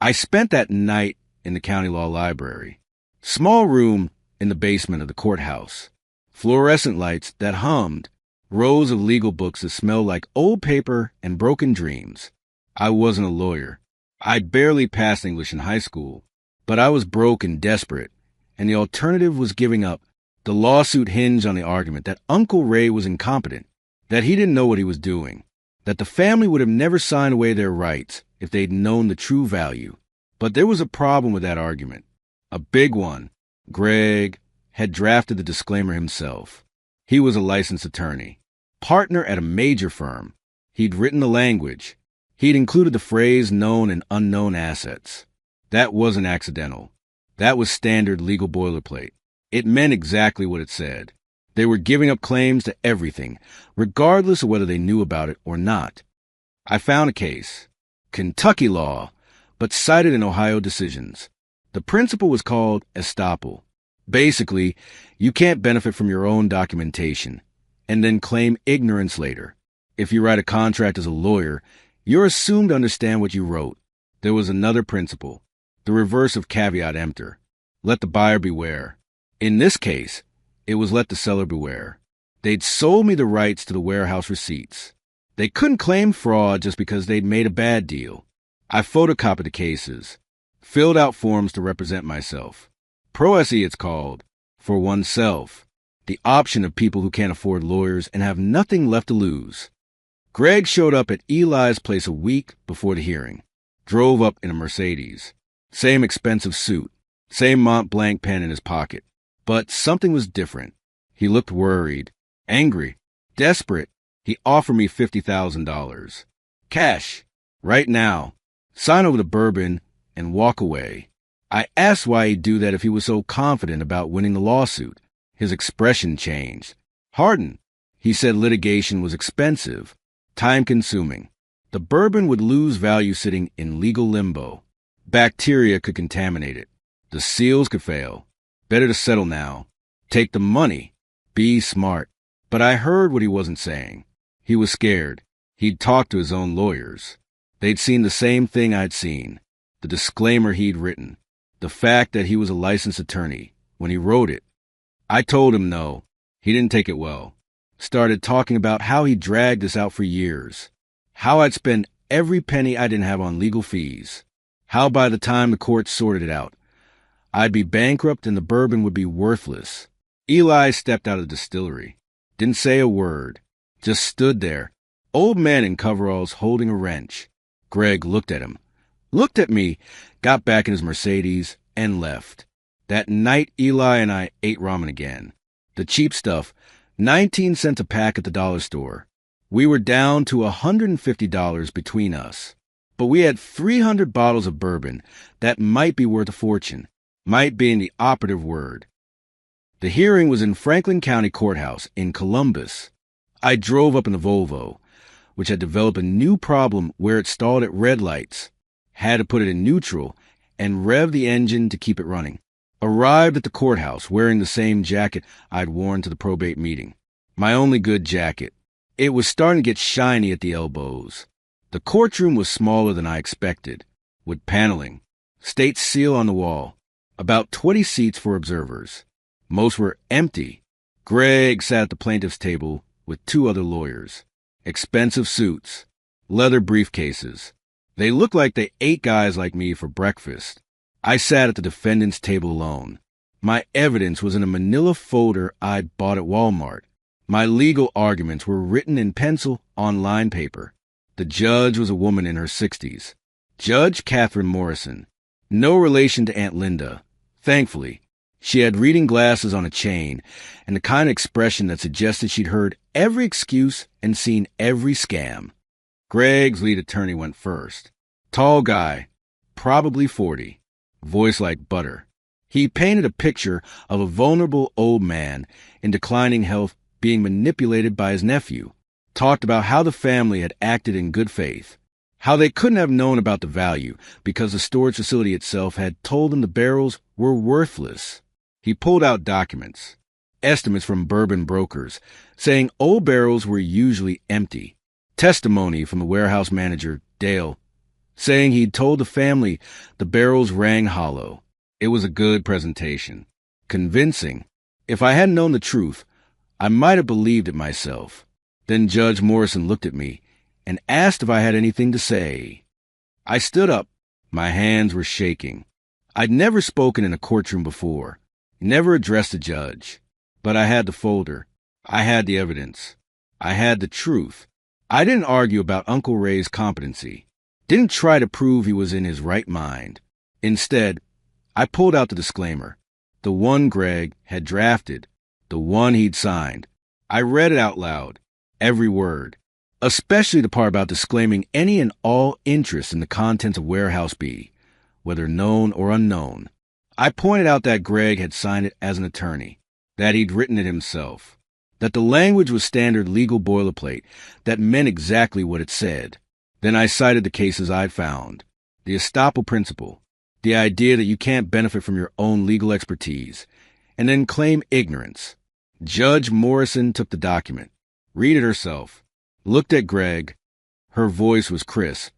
I spent that night in the county law library. Small room in the basement of the courthouse. Fluorescent lights that hummed. Rows of legal books that smelled like old paper and broken dreams. I wasn't a lawyer. I barely passed English in high school, but I was broke and desperate, and the alternative was giving up. The lawsuit hinged on the argument that Uncle Ray was incompetent, that he didn't know what he was doing, that the family would have never signed away their rights if they'd known the true value. But there was a problem with that argument, a big one. Greg had drafted the disclaimer himself. He was a licensed attorney, partner at a major firm. He'd written the language. He'd included the phrase known and unknown assets. That wasn't accidental. That was standard legal boilerplate. It meant exactly what it said. They were giving up claims to everything, regardless of whether they knew about it or not. I found a case, Kentucky law, but cited in Ohio decisions. The principle was called estoppel. Basically, you can't benefit from your own documentation and then claim ignorance later. If you write a contract as a lawyer, you're assumed to understand what you wrote. There was another principle, the reverse of caveat emptor. Let the buyer beware. In this case, it was let the seller beware. They'd sold me the rights to the warehouse receipts. They couldn't claim fraud just because they'd made a bad deal. I photocopied the cases, filled out forms to represent myself. Pro-SE it's called, for oneself, the option of people who can't afford lawyers and have nothing left to lose. Greg showed up at Eli's place a week before the hearing, drove up in a Mercedes, same expensive suit, same Mont Blanc pen in his pocket. But something was different. He looked worried, angry, desperate. He offered me $50,000. Cash, right now. Sign over the bourbon and walk away. I asked why he'd do that if he was so confident about winning the lawsuit. His expression changed. Hardened. He said litigation was expensive, time-consuming. The bourbon would lose value sitting in legal limbo. Bacteria could contaminate it. The seals could fail. Better to settle now. Take the money. Be smart. But I heard what he wasn't saying. He was scared. He'd talked to his own lawyers. They'd seen the same thing I'd seen. The disclaimer he'd written. The fact that he was a licensed attorney when he wrote it. I told him no. He didn't take it well. Started talking about how he dragged this out for years. How I'd spend every penny I didn't have on legal fees. How by the time the court sorted it out, I'd be bankrupt and the bourbon would be worthless. Eli stepped out of the distillery. Didn't say a word. Just stood there. Old man in coveralls holding a wrench. Greg looked at him. Looked at me, got back in his Mercedes, and left. That night, Eli and I ate ramen again. The cheap stuff, 19 cents a pack at the dollar store. We were down to $150 between us. But we had 300 bottles of bourbon that might be worth a fortune, might being the operative word. The hearing was in Franklin County Courthouse in Columbus. I drove up in the Volvo, which had developed a new problem where it stalled at red lights, had to put it in neutral, and rev the engine to keep it running. Arrived at the courthouse wearing the same jacket I'd worn to the probate meeting. My only good jacket. It was starting to get shiny at the elbows. The courtroom was smaller than I expected, with paneling, state seal on the wall, about 20 seats for observers. Most were empty. Greg sat at the plaintiff's table with 2 other lawyers. Expensive suits, leather briefcases. They looked like they ate guys like me for breakfast. I sat at the defendant's table alone. My evidence was in a manila folder I'd bought at Walmart. My legal arguments were written in pencil on line paper. The judge was a woman in her 60s. Judge Catherine Morrison. No relation to Aunt Linda. Thankfully, she had reading glasses on a chain and the kind of expression that suggested she'd heard every excuse and seen every scam. Greg's lead attorney went first. Tall guy, probably 40, voice like butter. He painted a picture of a vulnerable old man in declining health being manipulated by his nephew. Talked about how the family had acted in good faith, how they couldn't have known about the value because the storage facility itself had told them the barrels were worthless. He pulled out documents, estimates from Bourbon brokers, saying old barrels were usually empty, testimony from the warehouse manager, Dale, saying he'd told the family the barrels rang hollow. It was a good presentation. Convincing. If I hadn't known the truth, I might have believed it myself. Then Judge Morrison looked at me and asked if I had anything to say. I stood up. My hands were shaking. I'd never spoken in a courtroom before, never addressed a judge. But I had the folder. I had the evidence. I had the truth. I didn't argue about Uncle Ray's competency. Didn't try to prove he was in his right mind. Instead, I pulled out the disclaimer, the one Greg had drafted, the one he'd signed. I read it out loud. Every word, especially the part about disclaiming any and all interest in the contents of Warehouse B, whether known or unknown. I pointed out that Greg had signed it as an attorney, that he'd written it himself, that the language was standard legal boilerplate that meant exactly what it said. Then I cited the cases I'd found, the estoppel principle, the idea that you can't benefit from your own legal expertise, and then claim ignorance. Judge Morrison took the document, read it herself, looked at Greg. Her voice was crisp,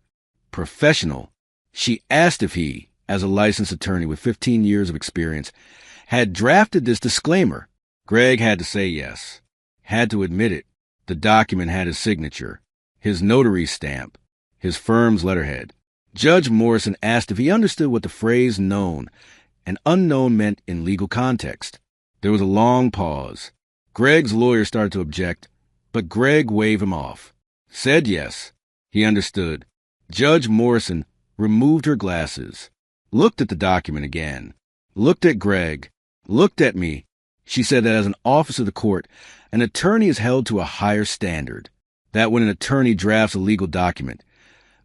professional. She asked if he, as a licensed attorney with 15 years of experience, had drafted this disclaimer. Greg had to say yes, had to admit it. The document had his signature, his notary stamp, his firm's letterhead. Judge Morrison asked if he understood what the phrase known and unknown meant in legal context. There was a long pause. Greg's lawyer started to object, but Greg waved him off. Said yes. He understood. Judge Morrison removed her glasses, looked at the document again, looked at Greg, looked at me. She said that as an officer of the court, an attorney is held to a higher standard, that when an attorney drafts a legal document,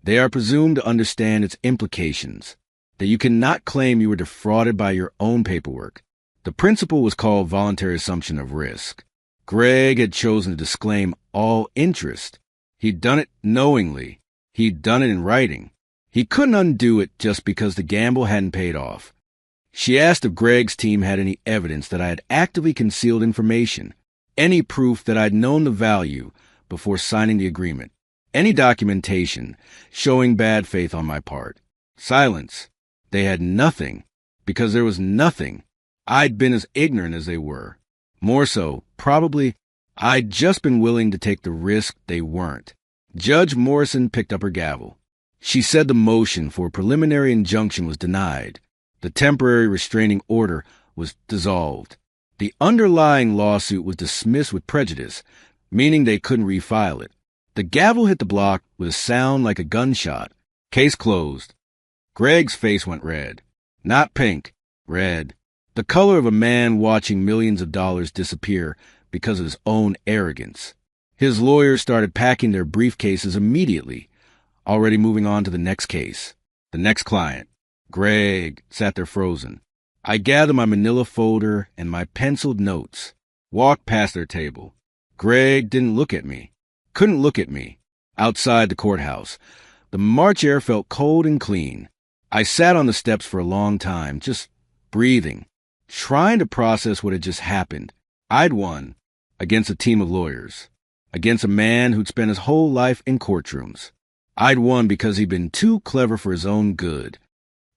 they are presumed to understand its implications, that you cannot claim you were defrauded by your own paperwork. The principle was called voluntary assumption of risk. Greg had chosen to disclaim all interest. He'd done it knowingly. He'd done it in writing. He couldn't undo it just because the gamble hadn't paid off. She asked if Greg's team had any evidence that I had actively concealed information, any proof that I'd known the value before signing the agreement, any documentation showing bad faith on my part. Silence. They had nothing, because there was nothing. I'd been as ignorant as they were. More so, probably, I'd just been willing to take the risk they weren't. Judge Morrison picked up her gavel. She said the motion for a preliminary injunction was denied. The temporary restraining order was dissolved. The underlying lawsuit was dismissed with prejudice, meaning they couldn't refile it. The gavel hit the block with a sound like a gunshot. Case closed. Greg's face went red. Not pink, red. The color of a man watching millions of dollars disappear because of his own arrogance. His lawyers started packing their briefcases immediately. already moving on to the next case, the next client. Greg sat there frozen. I gathered my manila folder and my penciled notes, walked past their table. Greg didn't look at me, couldn't look at me. Outside the courthouse, the March air felt cold and clean. I sat on the steps for a long time, just breathing, trying to process what had just happened. I'd won against a team of lawyers, against a man who'd spent his whole life in courtrooms. I'd won because he'd been too clever for his own good.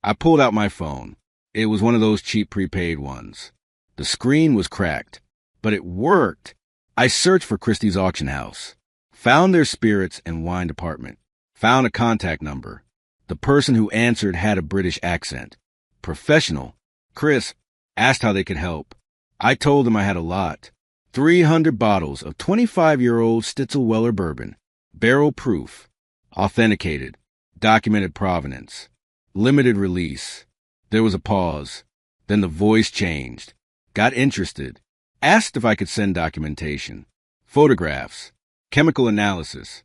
I pulled out my phone. It was one of those cheap prepaid ones. The screen was cracked, but it worked. I searched for Christie's auction house, found their spirits and wine department, found a contact number. The person who answered had a British accent. Professional. Chris asked how they could help. I told them I had a lot. 300 bottles of 25-year-old Stitzel-Weller bourbon, barrel proof, authenticated, documented provenance, limited release. There was a pause. Then the voice changed. Got interested. Asked if I could send documentation, photographs, chemical analysis,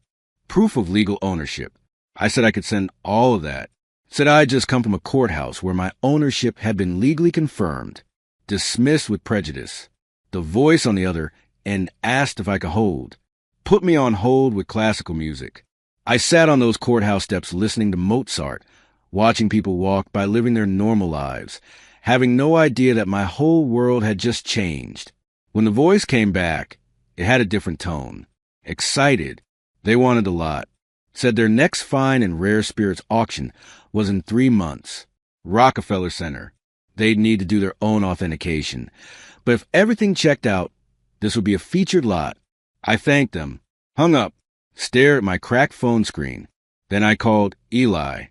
proof of legal ownership. I said I could send all of that. Said I'd just come from a courthouse where my ownership had been legally confirmed, dismissed with prejudice. The voice on the other end asked if I could hold. Put me on hold with classical music. I sat on those courthouse steps listening to Mozart, watching people walk by living their normal lives, having no idea that my whole world had just changed. When the voice came back, it had a different tone. Excited. They wanted a lot. Said their next fine and rare spirits auction was in 3 months. Rockefeller Center. They'd need to do their own authentication. But if everything checked out, this would be a featured lot. I thanked them, hung up, stared at my cracked phone screen. Then I called Eli.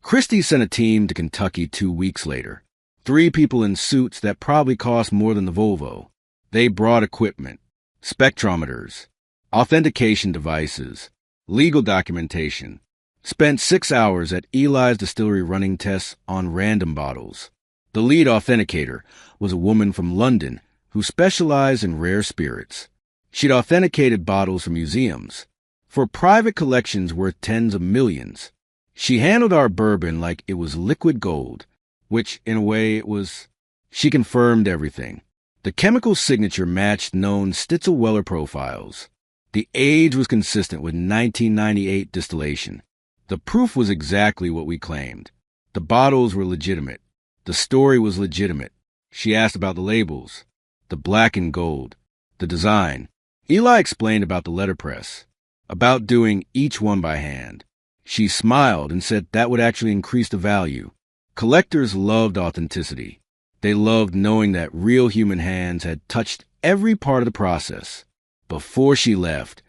Christie sent a team to Kentucky 2 weeks later. 3 people in suits that probably cost more than the Volvo. They brought equipment, spectrometers, authentication devices, legal documentation. Spent 6 hours at Eli's distillery running tests on random bottles. The lead authenticator was a woman from London who specialized in rare spirits. She'd authenticated bottles for museums, for private collections worth tens of millions. She handled our bourbon like it was liquid gold, which, in a way, it was. She confirmed everything. The chemical signature matched known Stitzel-Weller profiles. The age was consistent with 1998 distillation. The proof was exactly what we claimed. The bottles were legitimate. The story was legitimate. She asked about the labels, the black and gold, the design. Eli explained about the letterpress, about doing each one by hand. She smiled and said that would actually increase the value. Collectors loved authenticity. They loved knowing that real human hands had touched every part of the process. Before she left,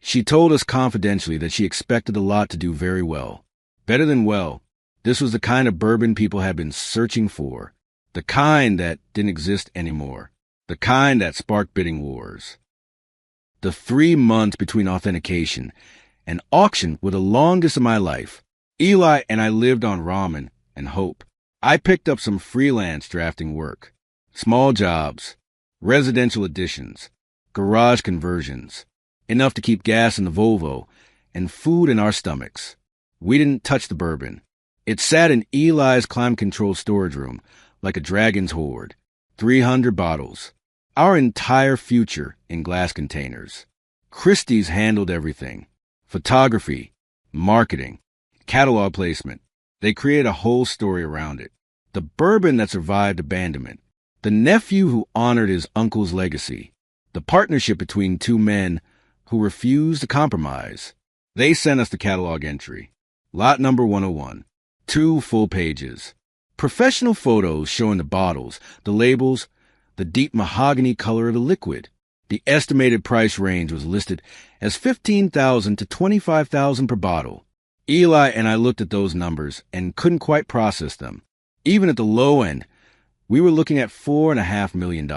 she told us confidentially that she expected the lot to do very well. Better than well. This was the kind of bourbon people had been searching for. The kind that didn't exist anymore. The kind that sparked bidding wars. The 3 months between authentication and auction were the longest of my life. Eli and I lived on ramen and hope. I picked up some freelance drafting work, small jobs, residential additions, garage conversions, enough to keep gas in the Volvo and food in our stomachs. We didn't touch the bourbon. It sat in Eli's climate-controlled storage room like a dragon's hoard. 300 bottles. Our entire future in glass containers. Christie's handled everything. Photography, marketing, catalog placement. They created a whole story around it. The bourbon that survived abandonment. The nephew who honored his uncle's legacy. The partnership between 2 men who refused to compromise. They sent us the catalog entry. Lot number 101. 2 full pages. Professional photos showing the bottles, the labels, the deep mahogany color of the liquid. The estimated price range was listed as $15,000 to $25,000 per bottle. Eli and I looked at those numbers and couldn't quite process them. Even at the low end, we were looking at $4.5 million.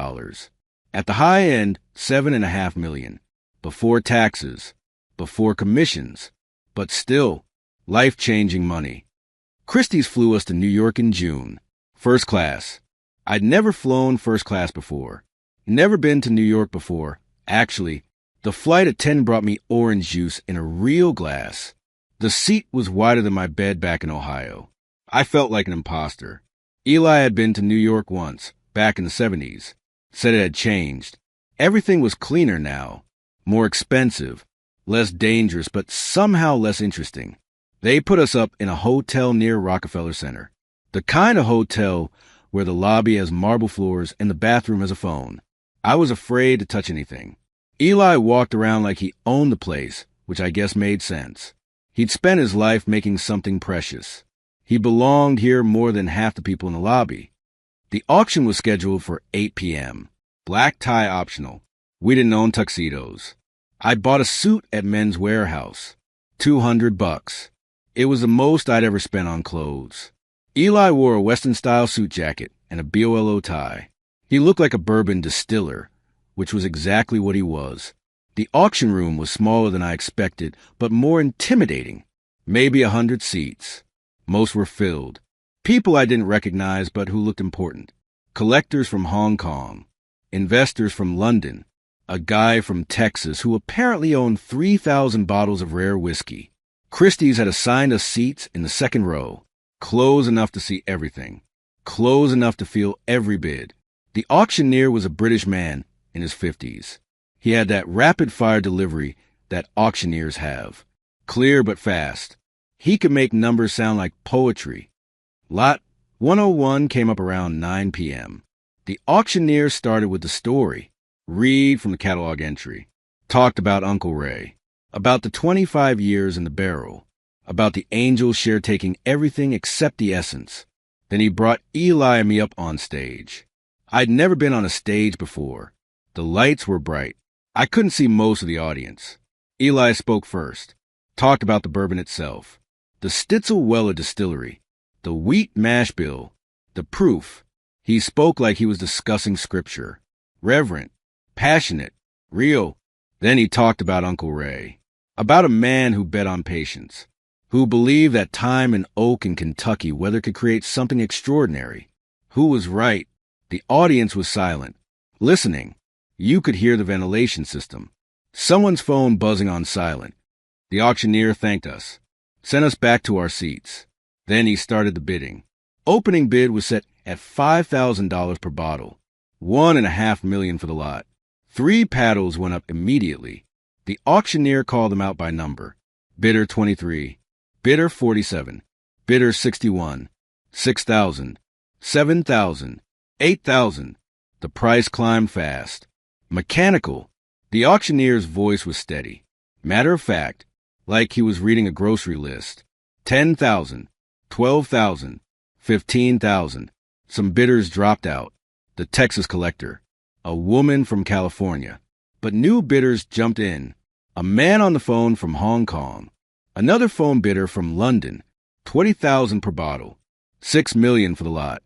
At the high end, $7.5 million. Before taxes, before commissions, but still, life-changing money. Christie's flew us to New York in June. First class. I'd never flown first class before. Never been to New York before. Actually, the flight attendant brought me orange juice in a real glass. The seat was wider than my bed back in Ohio. I felt like an imposter. Eli had been to New York once, back in the 70s. Said it had changed. Everything was cleaner now, more expensive, less dangerous, but somehow less interesting. They put us up in a hotel near Rockefeller Center. The kind of hotel where the lobby has marble floors and the bathroom has a phone. I was afraid to touch anything. Eli walked around like he owned the place, which I guess made sense. He'd spent his life making something precious. He belonged here more than half the people in the lobby. The auction was scheduled for 8 p.m. Black tie optional. We didn't own tuxedos. I bought a suit at Men's Warehouse. $200. It was the most I'd ever spent on clothes. Eli wore a Western-style suit jacket and a BOLO tie. He looked like a bourbon distiller, which was exactly what he was. The auction room was smaller than I expected, but more intimidating. Maybe 100 seats. Most were filled. People I didn't recognize but who looked important. Collectors from Hong Kong. Investors from London. A guy from Texas who apparently owned 3,000 bottles of rare whiskey. Christie's had assigned us seats in the second row. Close enough to see everything. Close enough to feel every bid. The auctioneer was a British man in his 50s. He had that rapid-fire delivery that auctioneers have. Clear but fast. He could make numbers sound like poetry. Lot 101 came up around 9 p.m. The auctioneer started with the story. Read from the catalog entry. Talked about Uncle Ray. About the 25 years in the barrel. About the angel share taking everything except the essence. Then he brought Eli and me up on stage. I'd never been on a stage before. The lights were bright. I couldn't see most of the audience. Eli spoke first. Talked about the bourbon itself. The Stitzel Weller distillery. The wheat mash bill. The proof. He spoke like he was discussing scripture. Reverent. Passionate. Real. Then he talked about Uncle Ray. About a man who bet on patience. Who believed that time in Oak in Kentucky weather could create something extraordinary. Who was right. The audience was silent. Listening. You could hear the ventilation system. Someone's phone buzzing on silent. The auctioneer thanked us. Sent us back to our seats. Then he started the bidding. Opening bid was set at $5,000 per bottle. $1.5 million for the lot. 3 paddles went up immediately. The auctioneer called them out by number. Bidder 23. Bidder 47. Bidder 61. 6,000. 7,000. 8,000. The price climbed fast. Mechanical. The auctioneer's voice was steady. Matter of fact, like he was reading a grocery list. 10,000. 12,000. 15,000. Some bidders dropped out. The Texas collector. A woman from California. But new bidders jumped in. A man on the phone from Hong Kong. Another phone bidder from London. 20,000 per bottle. 6 million for the lot.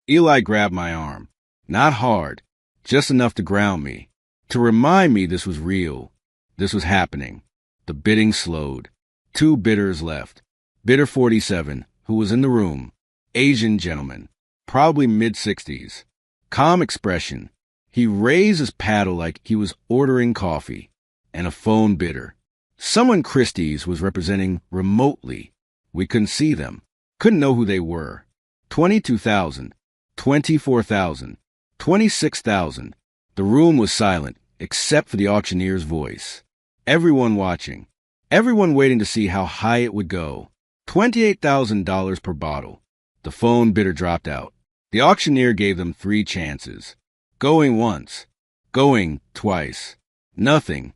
Eli grabbed my arm. Not hard. Just enough to ground me. To remind me this was real. This was happening. The bidding slowed. 2 bidders left. Bidder 47, who was in the room. Asian gentleman. Probably mid-60s. Calm expression. He raised his paddle like he was ordering coffee. And a phone bidder. Someone Christie's was representing remotely. We couldn't see them. Couldn't know who they were. 22,000. 24,000. 26,000. The room was silent, except for the auctioneer's voice. Everyone watching. Everyone waiting to see how high it would go. $28,000 per bottle. The phone bidder dropped out. The auctioneer gave them 3 chances. Going once. Going twice. Nothing.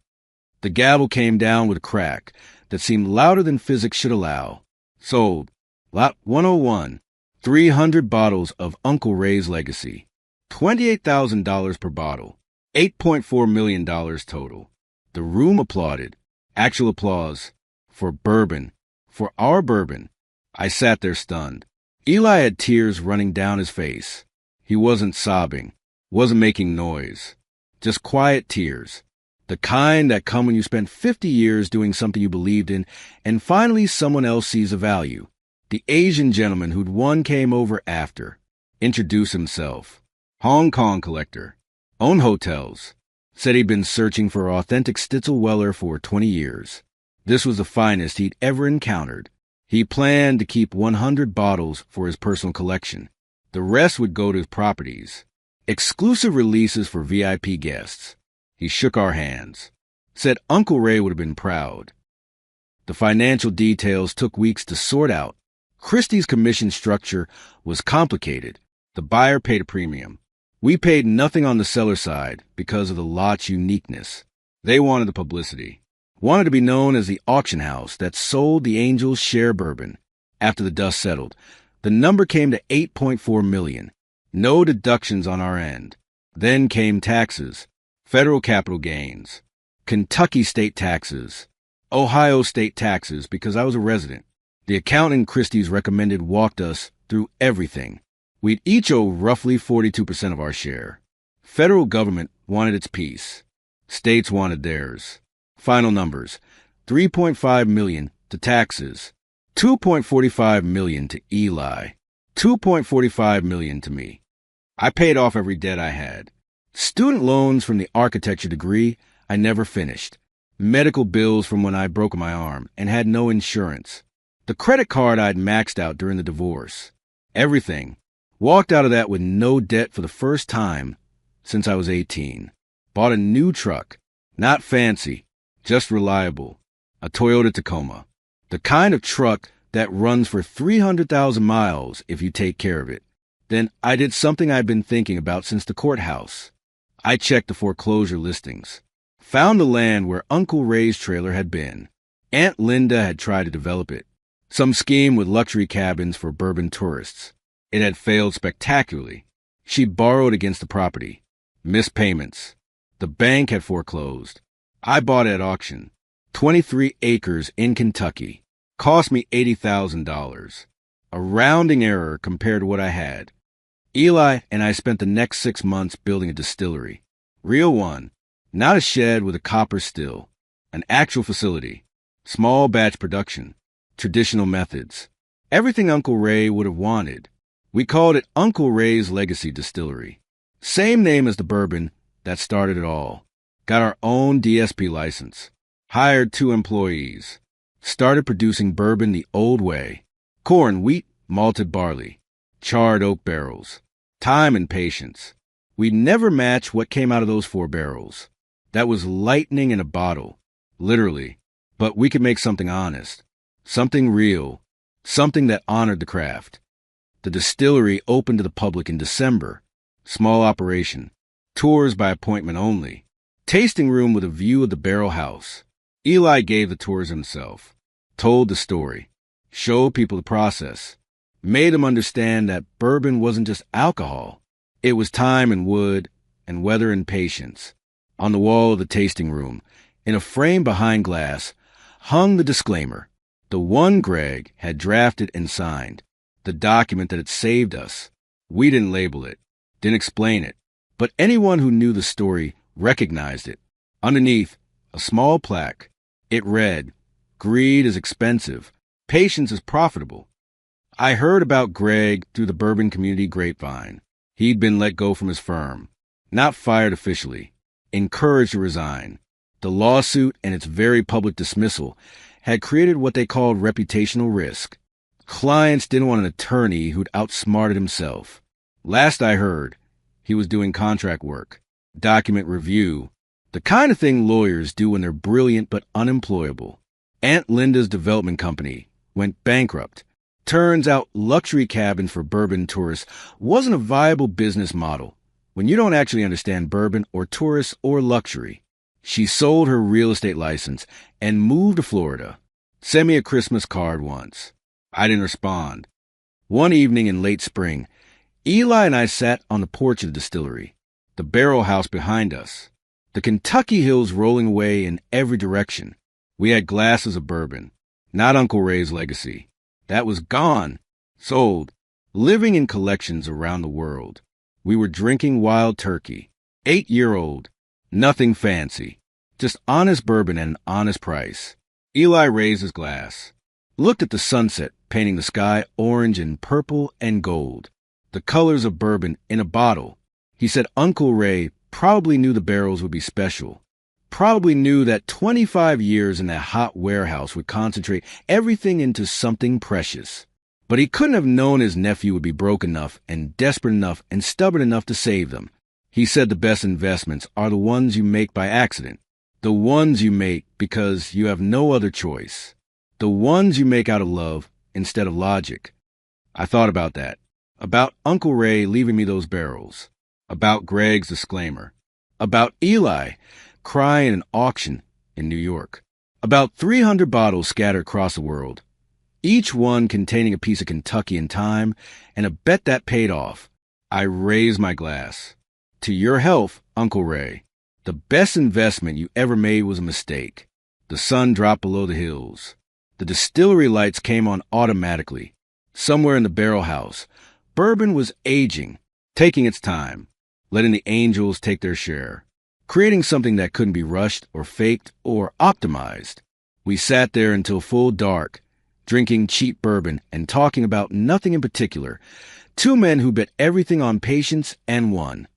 The gavel came down with a crack that seemed louder than physics should allow. Sold. Lot 101. 300 bottles of Uncle Ray's legacy. $28,000 per bottle. $8.4 million total. The room applauded. Actual applause. For bourbon. For our bourbon. I sat there stunned. Eli had tears running down his face. He wasn't sobbing. Wasn't making noise. Just quiet tears. The kind that come when you spent 50 years doing something you believed in, and finally someone else sees a value. The Asian gentleman who'd won came over after. Introduced himself. Hong Kong collector. Owned hotels. Said he'd been searching for authentic Stitzel Weller for 20 years. This was the finest he'd ever encountered. He planned to keep 100 bottles for his personal collection. The rest would go to his properties. Exclusive releases for VIP guests. He shook our hands. Said Uncle Ray would have been proud. The financial details took weeks to sort out. Christie's commission structure was complicated. The buyer paid a premium. We paid nothing on the seller side because of the lot's uniqueness. They wanted the publicity. Wanted to be known as the auction house that sold the Angels' share bourbon. After the dust settled, the number came to $8.4 million. No deductions on our end. Then came taxes, federal capital gains, Kentucky state taxes, Ohio state taxes because I was a resident. The accountant Christie's recommended walked us through everything. We'd each owe roughly 42% of our share. Federal government wanted its piece. States wanted theirs. Final numbers, $3.5 million to taxes, $2.45 million to Eli, $2.45 million to me. I paid off every debt I had. Student loans from the architecture degree I never finished. Medical bills from when I broke my arm and had no insurance. The credit card I'd maxed out during the divorce. Everything. Walked out of that with no debt for the first time since I was 18. Bought a new truck. Not fancy, just reliable. A Toyota Tacoma. The kind of truck that runs for 300,000 miles if you take care of it. Then I did something I'd been thinking about since the courthouse. I checked the foreclosure listings. Found the land where Uncle Ray's trailer had been. Aunt Linda had tried to develop it. Some scheme with luxury cabins for bourbon tourists. It had failed spectacularly. She borrowed against the property. Missed payments. The bank had foreclosed. I bought at auction. 23 acres in Kentucky. Cost me $80,000. A rounding error compared to what I had. Eli and I spent the next 6 months building a distillery. Real one. Not a shed with a copper still. An actual facility. Small batch production. Traditional methods. Everything Uncle Ray would have wanted. We called it Uncle Ray's Legacy Distillery. Same name as the bourbon that started it all. Got our own DSP license. Hired 2 employees. Started producing bourbon the old way. Corn, wheat, malted barley. Charred oak barrels. Time and patience. We'd never match what came out of those 4 barrels. That was lightning in a bottle. Literally. But we could make something honest. Something real. Something that honored the craft. The distillery opened to the public in December. Small operation. Tours by appointment only. Tasting room with a view of the barrel house. Eli gave the tours himself. Told the story. Showed people the process. Made them understand that bourbon wasn't just alcohol. It was time and wood and weather and patience. On the wall of the tasting room, in a frame behind glass, hung the disclaimer. The one Greg had drafted and signed. The document that had saved us. We didn't label it. Didn't explain it. But anyone who knew the story recognized it. Underneath, a small plaque. It read, "Greed is expensive. Patience is profitable." I heard about Greg through the bourbon community grapevine. He'd been let go from his firm. Not fired officially. Encouraged to resign. The lawsuit and its very public dismissal had created what they called reputational risk. Clients didn't want an attorney who'd outsmarted himself. Last I heard, he was doing contract work, document review, the kind of thing lawyers do when they're brilliant but unemployable. Aunt Linda's development company went bankrupt. Turns out luxury cabins for bourbon tourists wasn't a viable business model when you don't actually understand bourbon or tourists or luxury. She sold her real estate license and moved to Florida. Sent me a Christmas card once. I didn't respond. One evening in late spring, Eli and I sat on the porch of the distillery, the barrel house behind us, the Kentucky hills rolling away in every direction. We had glasses of bourbon, not Uncle Ray's Legacy. That was gone, sold, living in collections around the world. We were drinking Wild Turkey, 8-year-old, nothing fancy, just honest bourbon at an honest price. Eli raised his glass, looked at the sunset painting the sky orange and purple and gold, the colors of bourbon in a bottle. He said Uncle Ray probably knew the barrels would be special. Probably knew that 25 years in that hot warehouse would concentrate everything into something precious. But he couldn't have known his nephew would be broke enough and desperate enough and stubborn enough to save them. He said the best investments are the ones you make by accident, the ones you make because you have no other choice, the ones you make out of love instead of logic. I thought about that, about Uncle Ray leaving me those barrels, about Greg's disclaimer, about Eli crying an auction in New York, about 300 bottles scattered across the world, each one containing a piece of Kentucky in time, and a bet that paid off. I raised my glass. To your health, Uncle Ray. The best investment you ever made was a mistake. The sun dropped below the hills. The distillery lights came on automatically. Somewhere in the barrel house, bourbon was aging, taking its time, letting the angels take their share, creating something that couldn't be rushed or faked or optimized. We sat there until full dark, drinking cheap bourbon and talking about nothing in particular. Two men who bet everything on patience and won.